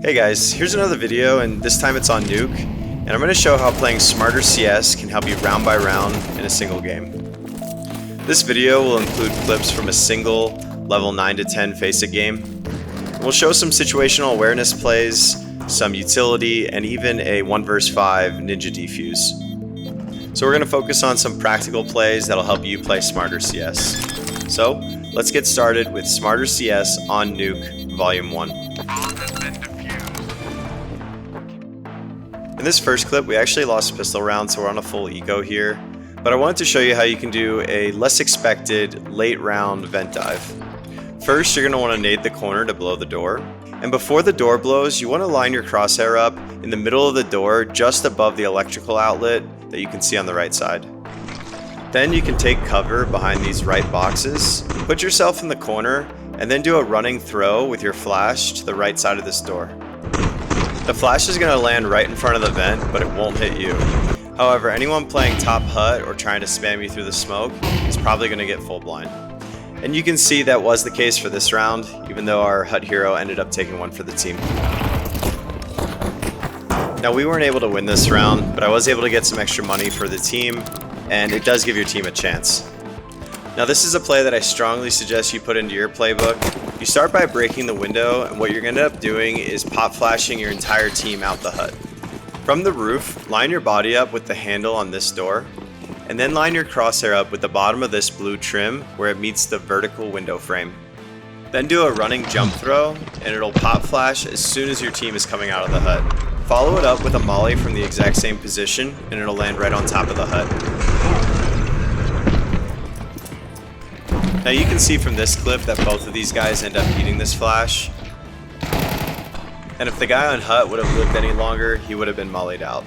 Hey guys, here's another video, and this time it's on Nuke, and I'm going to show how playing smarter CS can help you round by round in a single game. This video will include clips from a single level 9 to 10 Faceit game. We'll show some situational awareness plays, some utility, and even a 1 vs 5 ninja defuse. So we're going to focus on some practical plays that'll help you play smarter CS. So let's get started with Smarter CS on Nuke Volume 1. In this first clip, we actually lost a pistol round, so we're on a full eco here. But I wanted to show you how you can do a less expected late round vent dive. First, you're going to want to nade the corner to blow the door. And before the door blows, you want to line your crosshair up in the middle of the door, just above the electrical outlet that you can see on the right side. Then you can take cover behind these right boxes, put yourself in the corner, and then do a running throw with your flash to the right side of this door. The flash is going to land right in front of the vent, but it won't hit you. However, anyone playing top hut or trying to spam you through the smoke is probably going to get full blind. And you can see that was the case for this round, even though our hut hero ended up taking one for the team. Now, we weren't able to win this round, but I was able to get some extra money for the team, and it does give your team a chance. Now, this is a play that I strongly suggest you put into your playbook. You start by breaking the window, and what you're going to end up doing is pop flashing your entire team out the hut. From the roof, line your body up with the handle on this door, and then line your crosshair up with the bottom of this blue trim where it meets the vertical window frame. Then do a running jump throw, and it'll pop flash as soon as your team is coming out of the hut. Follow it up with a molly from the exact same position, and it'll land right on top of the hut. Now you can see from this clip that both of these guys end up eating this flash. And if the guy on hut would have lived any longer, he would have been mollied out.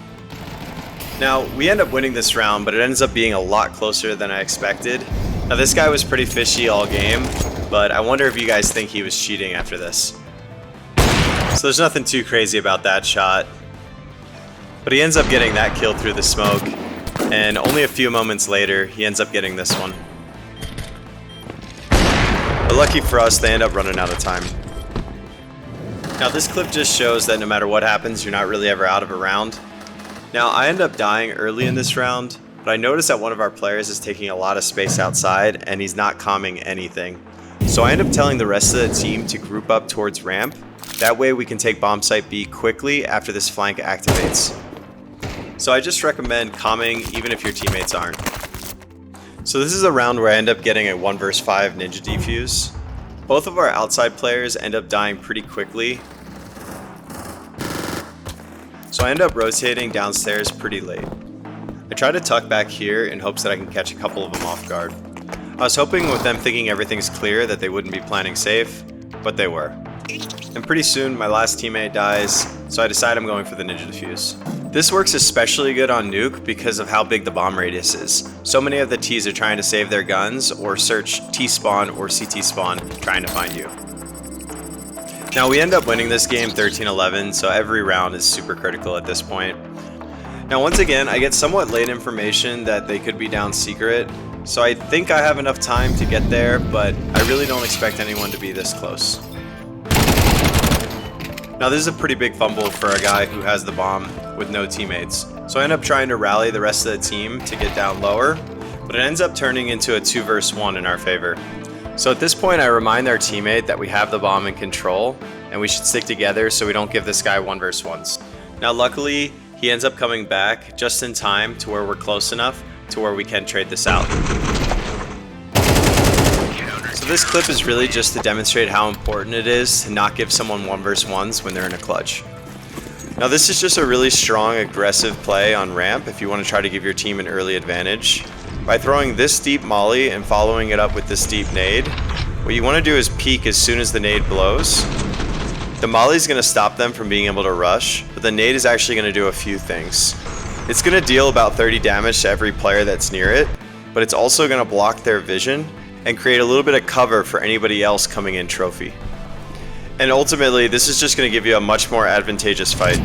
Now, we end up winning this round, but it ends up being a lot closer than I expected. Now this guy was pretty fishy all game, but I wonder if you guys think he was cheating after this. So there's nothing too crazy about that shot. But he ends up getting that kill through the smoke, and only a few moments later, he ends up getting this one. But lucky for us, they end up running out of time. Now this clip just shows that no matter what happens, you're not really ever out of a round. Now I end up dying early in this round, but I notice that one of our players is taking a lot of space outside and he's not calming anything. So I end up telling the rest of the team to group up towards ramp. That way we can take bomb site B quickly after this flank activates. So I just recommend calming even if your teammates aren't. So this is a round where I end up getting a 1 vs 5 ninja defuse. Both of our outside players end up dying pretty quickly. So I end up rotating downstairs pretty late. I try to tuck back here in hopes that I can catch a couple of them off guard. I was hoping with them thinking everything's clear that they wouldn't be planning safe, but they were. And pretty soon my last teammate dies, so I decide I'm going for the ninja defuse. This works especially good on Nuke because of how big the bomb radius is. So many of the T's are trying to save their guns or search T-spawn or CT spawn trying to find you. Now we end up winning this game 13-11, so every round is super critical at this point. Now once again, I get somewhat late information that they could be down secret, so I think I have enough time to get there, but I really don't expect anyone to be this close. Now this is a pretty big fumble for a guy who has the bomb with no teammates. So I end up trying to rally the rest of the team to get down lower, but it ends up turning into a 2 vs 1 in our favor. So at this point I remind our teammate that we have the bomb in control and we should stick together so we don't give this guy 1 vs 1s. Now luckily he ends up coming back just in time to where we're close enough to where we can trade this out. So this clip is really just to demonstrate how important it is to not give someone 1 vs 1s when they're in a clutch. Now this is just a really strong aggressive play on ramp if you want to try to give your team an early advantage. By throwing this deep molly and following it up with this deep nade, what you want to do is peek as soon as the nade blows. The molly is going to stop them from being able to rush, but the nade is actually going to do a few things. It's going to deal about 30 damage to every player that's near it, but it's also going to block their vision and create a little bit of cover for anybody else coming in trophy. And ultimately, this is just going to give you a much more advantageous fight.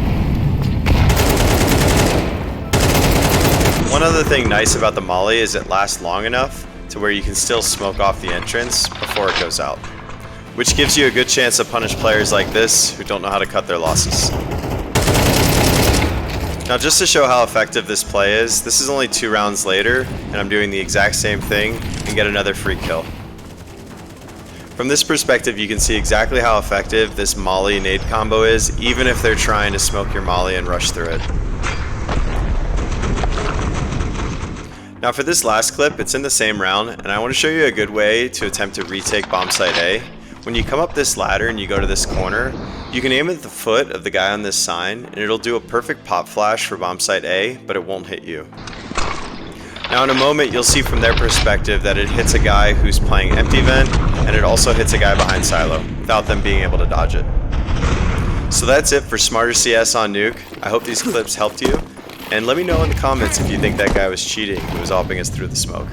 One other thing nice about the molly is it lasts long enough to where you can still smoke off the entrance before it goes out. which gives you a good chance to punish players like this who don't know how to cut their losses. Now just to show how effective this play is, this is only 2 rounds later, and I'm doing the exact same thing and get another free kill. From this perspective, you can see exactly how effective this molly nade combo is, even if they're trying to smoke your molly and rush through it. Now for this last clip, it's in the same round, and I want to show you a good way to attempt to retake bomb site A. When you come up this ladder and you go to this corner, you can aim at the foot of the guy on this sign, and it'll do a perfect pop flash for bomb site A, but it won't hit you. Now in a moment, you'll see from their perspective that it hits a guy who's playing empty vent, and it also hits a guy behind silo, without them being able to dodge it. So that's it for Smarter CS on Nuke. I hope these clips helped you, and let me know in the comments if you think that guy was cheating who was helping us through the smoke.